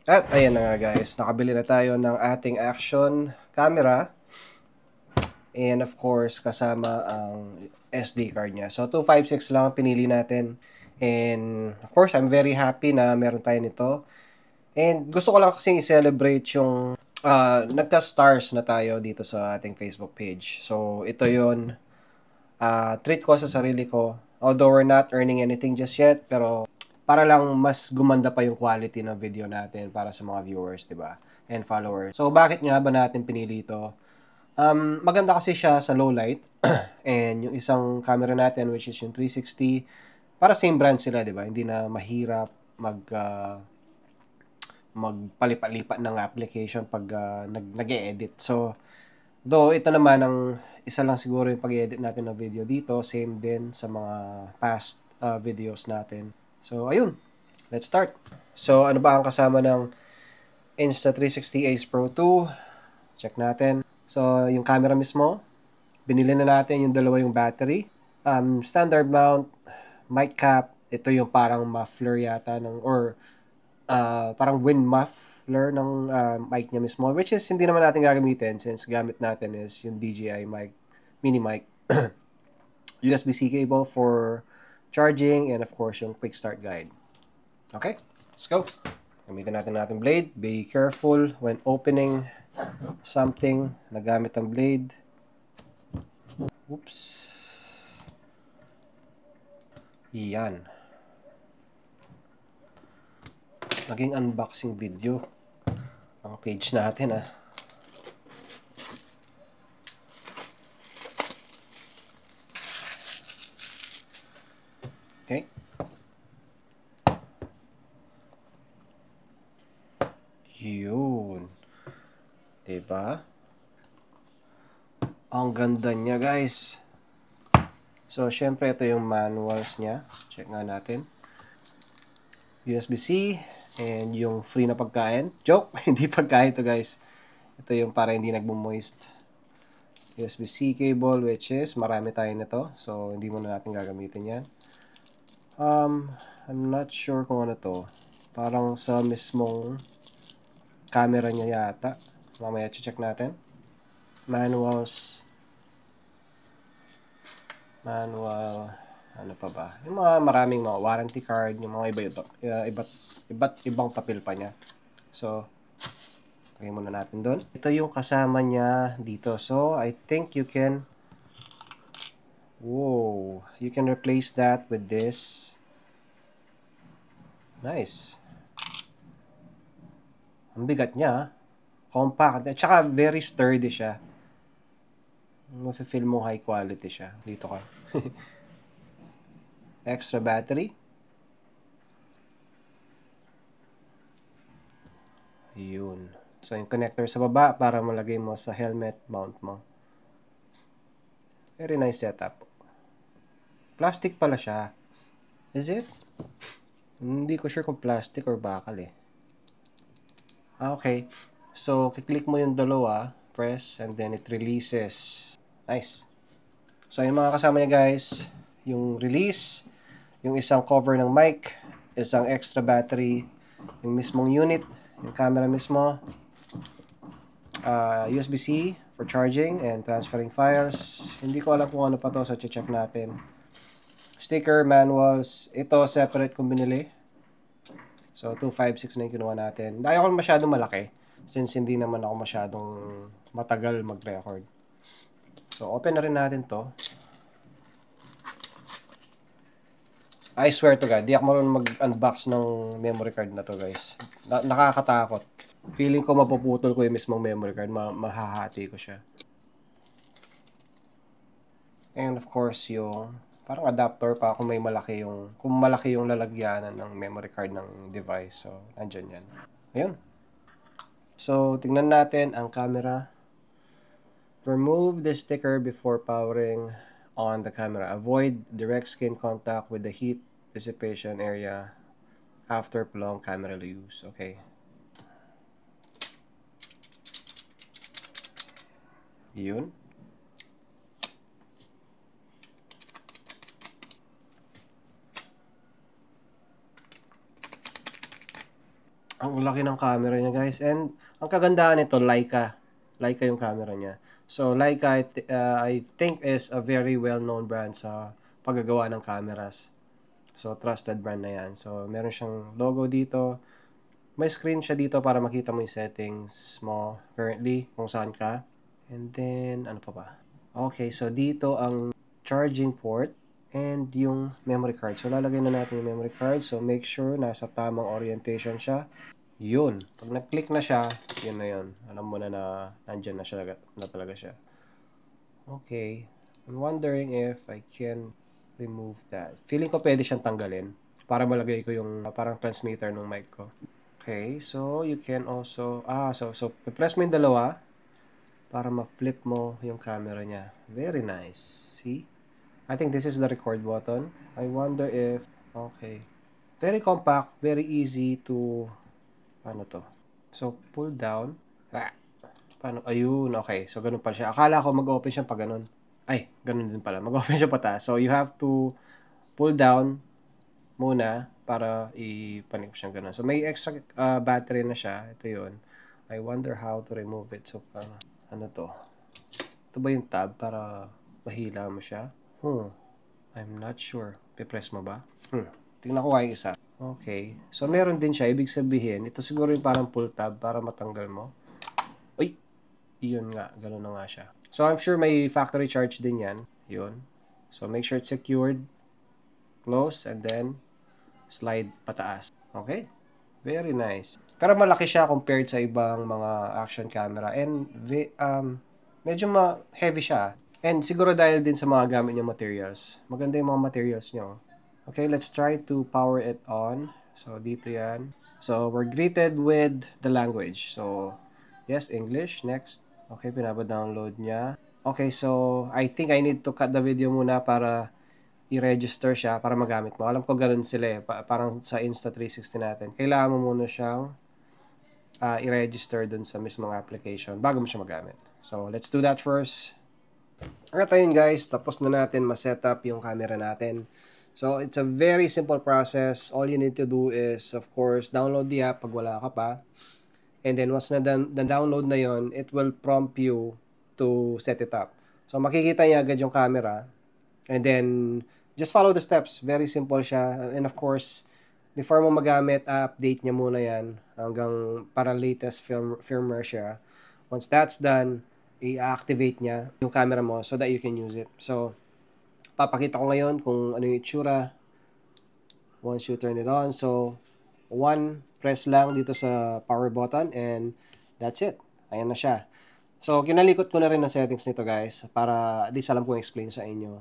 At ayan na nga guys, nakabili na tayo ng ating action camera. And of course, kasama ang SD card niya. So 256 lang ang pinili natin. And of course, I'm very happy na meron tayo nito. And gusto ko lang kasing i-celebrate yung nagka-stars na tayo dito sa ating Facebook page. So ito yun. Treat ko sa sarili ko. Although we're not earning anything just yet, pero para lang mas gumanda pa yung quality ng video natin para sa mga viewers, 'di ba? And followers. So bakit nga ba natin pinili ito? Maganda kasi siya sa low light. And yung isang camera natin which is yung 360, para same brand sila, 'di ba? Hindi na mahirap magpalipat-lipat ng application pag nag-e-edit. So, though ito naman ang isa lang siguro yung pag-edit natin ng video dito, same din sa mga past videos natin. So, ayun. Let's start. So, ano ba ang kasama ng Insta360 Ace Pro 2? Check natin. So, yung camera mismo, binili na natin yung dalawa yung battery. Standard mount, mic cap, ito yung parang muffler yata or parang wind muffler ng mic niya mismo, which is hindi naman natin gagamitin since gamit natin is yung DJI mic, mini mic. USB-C cable for charging, and of course yung quick start guide. Okay, let's go. Gamitin natin blade. Be careful when opening something na gamit ang blade. Oops. Yan. Naging unboxing video ang page natin . Okay. Yun. Diba? Ang ganda niya, guys. So, syempre, ito yung manuals niya. Check nga natin. USB-C and yung free na pagkain. Joke! Hindi pagkain to, guys. Ito yung para hindi nagmo-moist. USB-C cable, which is marami tayo nito. So, hindi muna natin gagamitin yan. I'm not sure kung ano to. Parang sa mismong camera niya yata. Mamaya check natin. Manuals. Manual. Ano pa ba? Yung mga maraming mga warranty card, yung mga iba't ibang papel pa niya. So, lagay muna natin doon. Ito yung kasama niya dito. So, I think you can you can replace that with this. Nice. Ang bigat niya. Compact. At saka very sturdy siya. Mafe-feel mo high quality siya. Dito ka. Extra battery. Yun. So, yung connector sa baba para malagay mo sa helmet mount mo. Very nice setup. Plastic pala siya. Is it? Hindi ko sure kung plastic or bakal Okay. So, kiklik mo yung dalawa, press, and then it releases. Nice. So, yung mga kasama niya, guys, yung release, yung isang cover ng mic, isang extra battery, yung mismong unit, yung camera mismo, USB-C for charging and transferring files. Hindi ko alam kung ano pa to, so check natin. Sticker, manuals, ito separate kung binili. So, 256 na yung kinuha natin. Dahil ako masyadong malaki since hindi naman ako masyadong matagal mag-record. So, open na rin natin to. I swear to God, di ako marunong mag-unbox ng memory card na to, guys. Nakakatakot. Feeling ko mapuputol ko yung mismong memory card. Mahahati ko siya. And of course, yung parang adapter pa kung malaki yung lalagyanan ng memory card ng device. So, nandyan yan. Ayun. So, tingnan natin ang camera. Remove the sticker before powering on the camera. Avoid direct skin contact with the heat dissipation area after prolonged camera use. Okay. Yun. Ang laki ng camera niya, guys. And ang kagandahan nito, Leica. Leica yung camera niya. So, Leica, I think is a very well-known brand sa paggagawa ng cameras. So, trusted brand na yan. So, meron siyang logo dito. May screen siya dito para makita mo yung settings mo currently, kung saan ka. And then, ano pa ba? Okay, so dito ang charging port and yung memory card. So, lalagay na natin yung memory card. So, make sure nasa tamang orientation siya. Yun. Pag nag-click na siya, yun na yun. Alam mo na na nandyan na talaga siya. Okay. I'm wondering if I can remove that. Feeling ko pwede siyang tanggalin para malagay ko yung parang transmitter ng mic ko. Okay, so you can also so press mo yung dalawa para ma-flip mo yung camera niya. Very nice. See? I think this is the record button. I wonder if okay. Very compact, very easy to paano to? So pull down. Paano? Ayun, okay. So ganun pa siya. Akala ko mag-open siya pag ganun. Ay, ganun din pala. Mag-open siya pataas. So you have to pull down muna para ipanik mo siyang ganun. So may extra battery na siya. Ito yun. I wonder how to remove it. So ano to? Ito ba yung tab para mahila mo siya? I'm not sure. Pipress mo ba? Tingnan ko nga yung isa. Okay. So meron din siya. Ibig sabihin, ito siguro yung parang pull tab para matanggal mo. Uy! Yun nga. Ganun na nga siya. So I'm sure may factory charge din yan. Yun. So make sure it's secured. Close and then slide pataas. Okay? Very nice. Pero malaki siya compared sa ibang mga action camera and medyo heavy siya. And siguro dahil din sa mga gamit niya materials. Maganda yung mga materials niyo. Okay, let's try to power it on. So dito yan. So we're greeted with the language. So yes, English. Next. Okay, pinapa-download niya. Okay, so I think I need to cut the video muna para i-register siya para magamit mo. Alam ko ganun sila eh. Parang sa Insta360 natin. Kailangan mo muna siyang i-register dun sa mismong application bago mo siya magamit. So, let's do that first. Alright, ayun guys. Tapos na natin ma-setup yung camera natin. So, it's a very simple process. All you need to do is, of course, download the app pag wala ka pa. And then, once na-download na yon, it will prompt you to set it up. So, makikita niya agad yung camera. And then, just follow the steps. Very simple siya. And of course, before mo magamit, update niya muna yan hanggang para latest firmware siya. Once that's done, i-activate niya yung camera mo so that you can use it. So, papakita ko ngayon kung ano yung itsura once you turn it on. So, one press lang dito sa power button and that's it. Ayan na siya. So, kinalikot ko na rin ang settings nito guys para at least alam kong explain sa inyo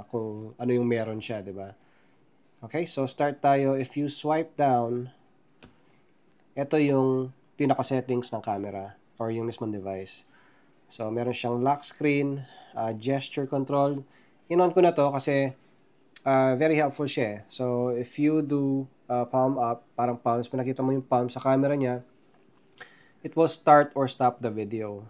kung ano yung meron siya, di ba? Okay, so start tayo. If you swipe down, ito yung pinaka-settings ng camera or yung mismong device. So, meron siyang lock screen, gesture control. In-on ko na to kasi very helpful siya eh. So, if you do palm up, parang palms, pinakita mo yung palm sa camera niya, it will start or stop the video.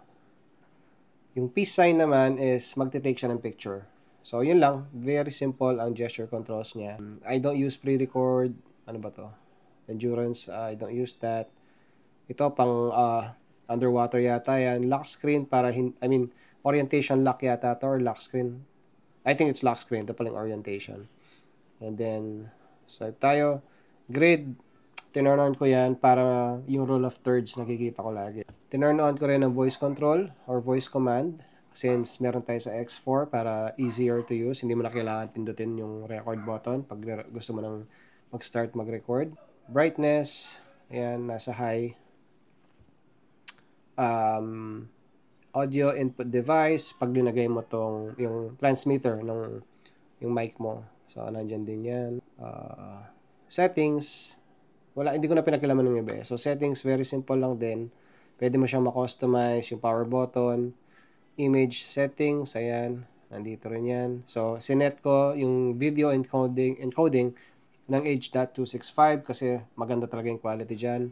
Yung peace sign naman is magte-take siya ng picture. So, yun lang. Very simple ang gesture controls niya. I don't use pre-record. Ano ba to? Endurance. I don't use that. Ito pang underwater yata yan. Lock screen para, orientation lock yata to or lock screen. I think it's lock screen. Ito palang orientation. And then, swipe tayo. Grid. Tinurn on ko yan para yung rule of thirds nakikita ko lagi. Tinurn on ko rin ang voice control or voice command. Since meron tayo sa X4 para easier to use, hindi mo na kailangan pindutin yung record button pag gusto mo nang mag-start mag-record. Brightness, ayan, nasa high. Audio input device, pag linagay mo tong yung transmitter ng yung mic mo. So, nandyan din yan. Settings, hindi ko na pinakilaman ng iba eh. So, settings, very simple lang din. Pwede mo siyang ma-customize yung power button. Image settings, ayan, nandito rin yan. So, sinet ko yung video encoding ng H.265 kasi maganda talaga yung quality dyan.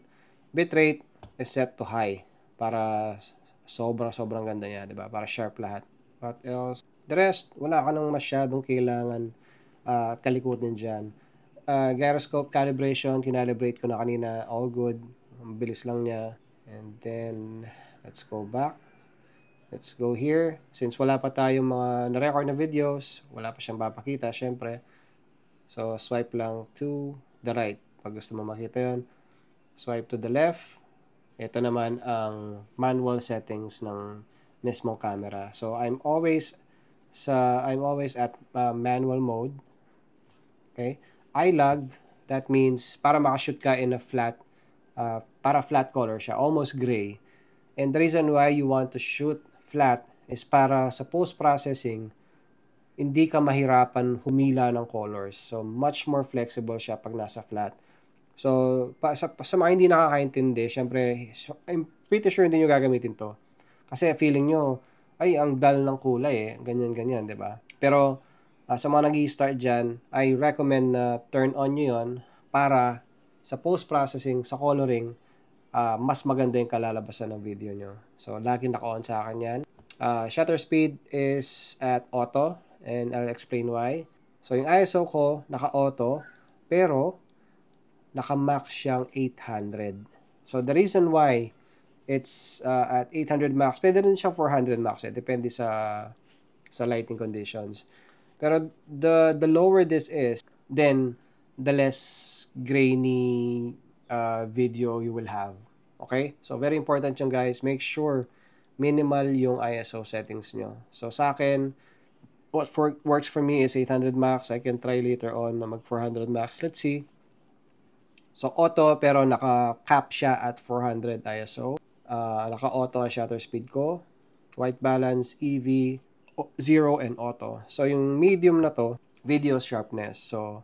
Bitrate is set to high para sobrang ganda niya, diba? Para sharp lahat. What else? The rest, wala ka nang masyadong kailangan kalikutin dyan. Gyroscope calibration, kinalibrate ko na kanina, all good. Ang bilis lang niya. And then, let's go back. Let's go here. Since wala pa tayong mga na-record na videos, wala pa siyang papakita, syempre. So, swipe lang to the right. Pag gusto mo makita yon, swipe to the left. Ito naman ang manual settings ng mismong camera. So, I'm always at manual mode. Okay? iLog, that means para makashoot ka in a flat, para flat color siya, almost gray. And the reason why you want to shoot flat is para sa post-processing, hindi ka mahirapan humila ng colors. So, much more flexible siya pag nasa flat. So, sa mga hindi nakakaintindi, syempre, I'm pretty sure hindi nyo gagamitin to. Kasi feeling nyo, ay, ang dull ng kulay eh. Ganyan-ganyan, di ba? Pero, sa mga nag-i-start dyan, I recommend na turn on nyo yun para sa post-processing, sa coloring, mas maganda yung kalalabasan ng video nyo. So, lagi naka-on sa akin yan. Shutter speed is at auto and I'll explain why. So, yung ISO ko, naka-auto, pero naka-max siyang 800. So, the reason why it's at 800 max, pwede rin siyang 400 max. Depende sa lighting conditions. Pero the lower this is, then the less grainy video you will have. Okay? So, very important yung guys. Make sure minimal yung ISO settings nyo. So, sa akin, what works for me is 800 max. I can try later on na mag 400 max. Let's see. So, auto, pero naka-cap siya at 400 ISO. Naka-auto ang shutter speed ko. White balance, EV, 0 and auto. So, yung medium na to, video sharpness. So,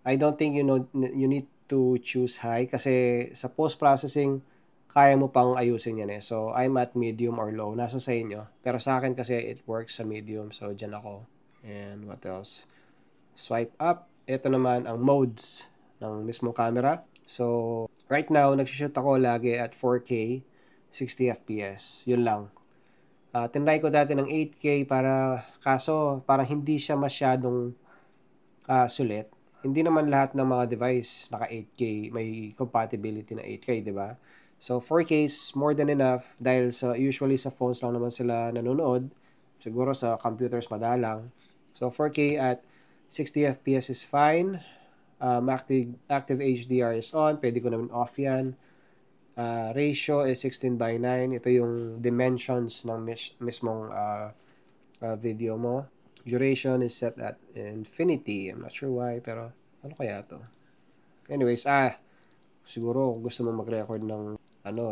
I don't think you need to choose high kasi sa post-processing, kaya mo pang ayusin yan eh. So, I'm at medium or low. Nasa sa inyo. Pero sa akin kasi it works sa medium. So, dyan ako. And what else? Swipe up. Ito naman ang modes ng mismong camera. So, right now, nagsishoot ako lagi at 4K, 60 FPS. Yun lang. Tinry ko dati ng 8K kaso parang hindi siya masyadong sulit. Hindi naman lahat ng mga device naka 8K, may compatibility na 8K, di ba? So 4K is more than enough dahil usually sa phones lang naman sila nanonood. Siguro sa computers madalang. So 4K at 60 FPS is fine. Active HDR is on. Pwede ko naman off yan. Ratio is 16:9. Ito yung dimensions ng mismong video mo. Duration is set at infinity. I'm not sure why, pero ano kaya to? Anyways, siguro gusto mo mag-record ng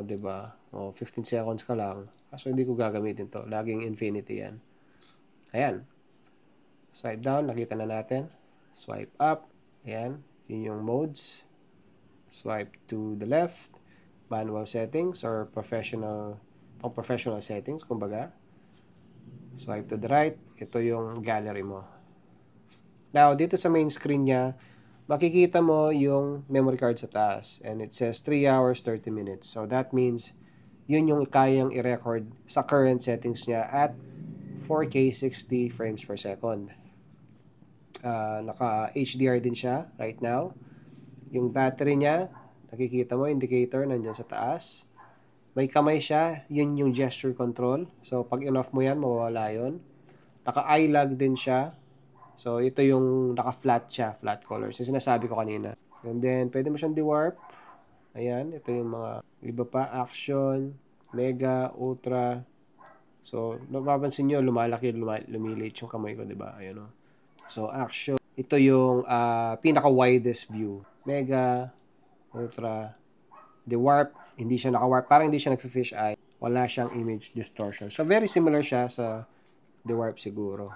'di ba? 15 seconds ka lang. Kaso hindi ko gagamitin to. Laging infinity yan. Ayan. Swipe down, nakita na natin. Swipe up. Ayan. Yun yung modes. Swipe to the left. Manual settings or professional settings, kumbaga. Swipe to the right. Ito yung gallery mo. Now, dito sa main screen niya, makikita mo yung memory card sa taas. And it says 3 hours, 30 minutes. So, that means, yun yung kayang i-record sa current settings niya at 4K 60 frames per second. Naka-HDR din siya right now. Yung battery niya, nakikita mo, indicator, nandyan sa taas. May kamay siya, yun yung gesture control. So, pag in-off mo yan, mawawala yun. Naka-iLog din siya. So, ito yung naka-flat siya, flat colors. Yung sinasabi ko kanina. And then, pwede mo siyang de-warp. Ayan, ito yung mga iba pa, action, mega, ultra. So, napapansin nyo, lumalaki, lumiliit yung kamay ko, diba? Ayan o. So, action. Ito yung pinaka-widest view. Mega, ultra, de-warp, hindi siya naka-warp, parang hindi siya nag-fish eye, wala siyang image distortion. So, very similar siya sa de-warp siguro.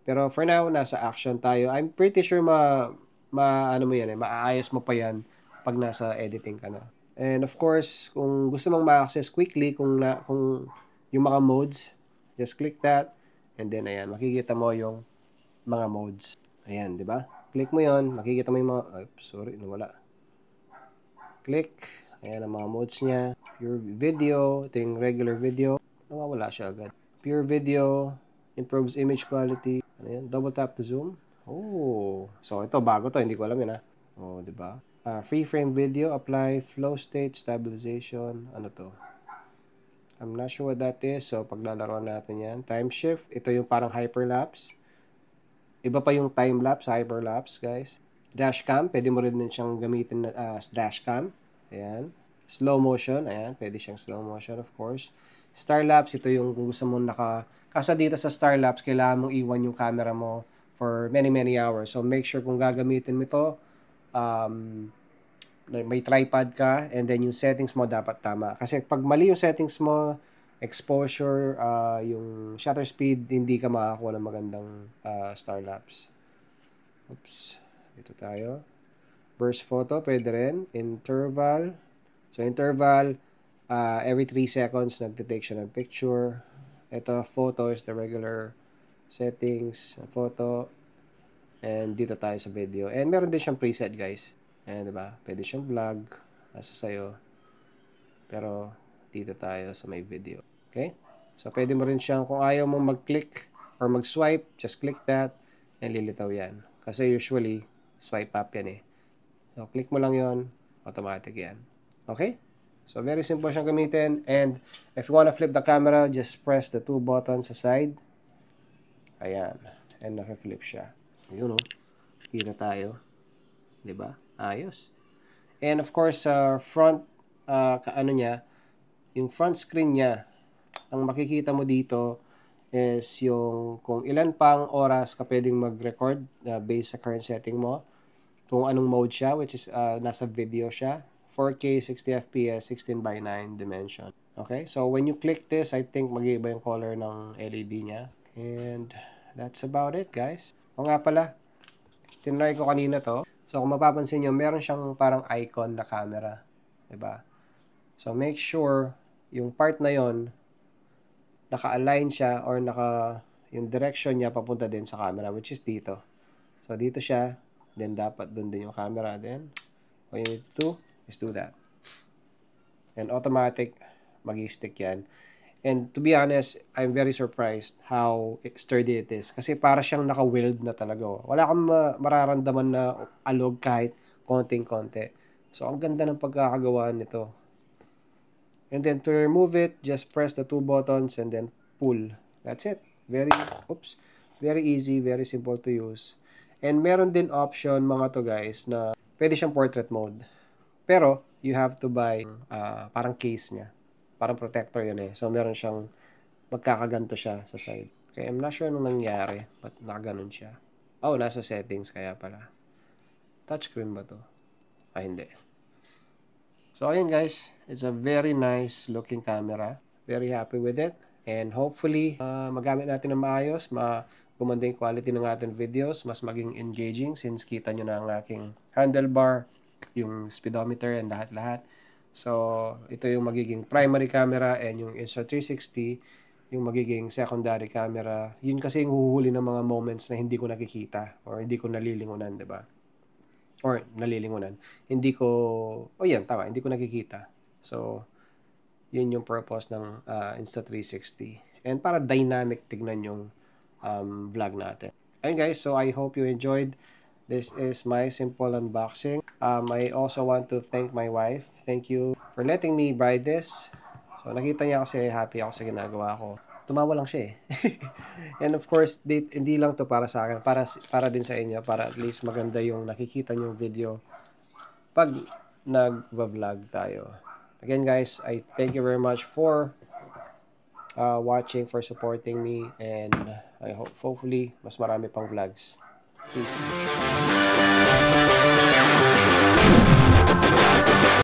Pero for now, nasa action tayo. I'm pretty sure maaayos mo pa yan pag nasa editing ka na. And of course, kung gusto mong ma-access quickly, kung yung mga modes, just click that, and then ayan, makikita mo yung mga modes. Ayan, di ba? Click mo yon, makikita mo yung mga, nawala. Click. Ayan ang mga modes niya. Pure video. Ito yung regular video. Nawawala siya agad. Pure video. Improves image quality. Ayan. Double tap to zoom. Oh, so ito bago to, hindi ko alam yun ha. Oh, di ba? Free frame video, apply flow state stabilization. Ano to? I'm not sure what that is. So paglalaroan natin yan. Time shift, ito yung parang hyperlapse. Iba pa yung time lapse, hyperlapse, guys. Dashcam, pwede mo rin din siyang gamitin as dashcam. Ayan. Slow motion, ayan, pwede siyang slow motion, of course. Starlapse, ito yung kung gusto mong Kaso dito sa Starlapse, kailangan mong iwan yung camera mo for many hours. So, make sure kung gagamitin mo ito, may tripod ka, and then yung settings mo dapat tama. Kasi pag mali yung settings mo, exposure, yung shutter speed, hindi ka makakuha ng magandang Starlapse. Oops. Dito tayo. Burst photo, pwede rin. Interval. So, interval, every 3 seconds, nagtitake siya ng picture. Ito, photo is the regular settings, photo. And dito tayo sa video. And meron din siyang preset, guys. Ayan, diba? Pwede siyang vlog. Nasa sayo. Pero, dito tayo sa may video. Okay? So, pwede mo rin siyang, kung ayaw mong mag-click or mag-swipe, just click that. And lilitaw yan. Kasi usually, swipe up yan eh. So, click mo lang yon, automatic yan. Okay? So, very simple siyang gamitin. And, if you wanna flip the camera, just press the 2 buttons sa side. Ayan. And, naka-flip siya. Yun o. Dito tayo. Diba? Ayos. And, of course, front, yung front screen niya, ang makikita mo dito is yung kung ilan pang oras ka pwedeng mag-record based sa current setting mo. Kung anong mode siya, which is nasa video siya. 4K, 60fps, 16:9 dimension. Okay? So, when you click this, I think mag-iiba yung color ng LED niya. And, that's about it, guys. O nga pala, tinry ko kanina to. So, kung mapapansin nyo, meron siyang parang icon na camera. Diba? So, make sure yung part na yon naka-align siya or yung direction niya papunta din sa camera, which is dito. So, dito siya. Then, dapat dun din yung camera din. What you need to do is do that. And automatic, mag-stick yan. And to be honest, I'm very surprised how sturdy it is. Kasi para siyang naka-weld na talaga. Wala kang mararamdaman na alog kahit konting-konti. So, ang ganda ng pagkakagawa nito. And then, to remove it, just press the 2 buttons and then pull. That's it. Very easy, very simple to use. And meron din option, mga to guys, na pwede siyang portrait mode. Pero, you have to buy parang case niya. Parang protector yun eh. So, meron siyang magkakaganto siya sa side. Okay, I'm not sure anong nangyari. But nakaganon siya. Oh, nasa settings kaya pala. Touchscreen ba to? Ah, hindi. So, ayun guys. It's a very nice looking camera. Very happy with it. And hopefully, magamit natin ng maayos. Gumanda yung quality ng ating videos. Mas maging engaging since kita nyo na ang aking handlebar, yung speedometer and lahat-lahat. So, ito yung magiging primary camera and yung Insta360, yung magiging secondary camera. Yun kasi yung huhuli ng mga moments na hindi ko nakikita or hindi ko nalilingunan, di ba? Or nalilingunan. Hindi ko nakikita. So, yun yung purpose ng Insta360. And para dynamic tignan yung vlog natin. Ayun guys, so I hope you enjoyed. This is my simple unboxing. I also want to thank my wife. Thank you for letting me buy this. So, nakita niya kasi happy ako sa ginagawa ko. Tumawa lang siya eh. And of course, hindi lang to para sa akin. Para din sa inyo. Para at least maganda yung nakikita nyo video pag nag-vlog tayo. Again guys, I thank you very much for watching, for supporting me. And I hope hopefully mas marami pang vlogs. Peace.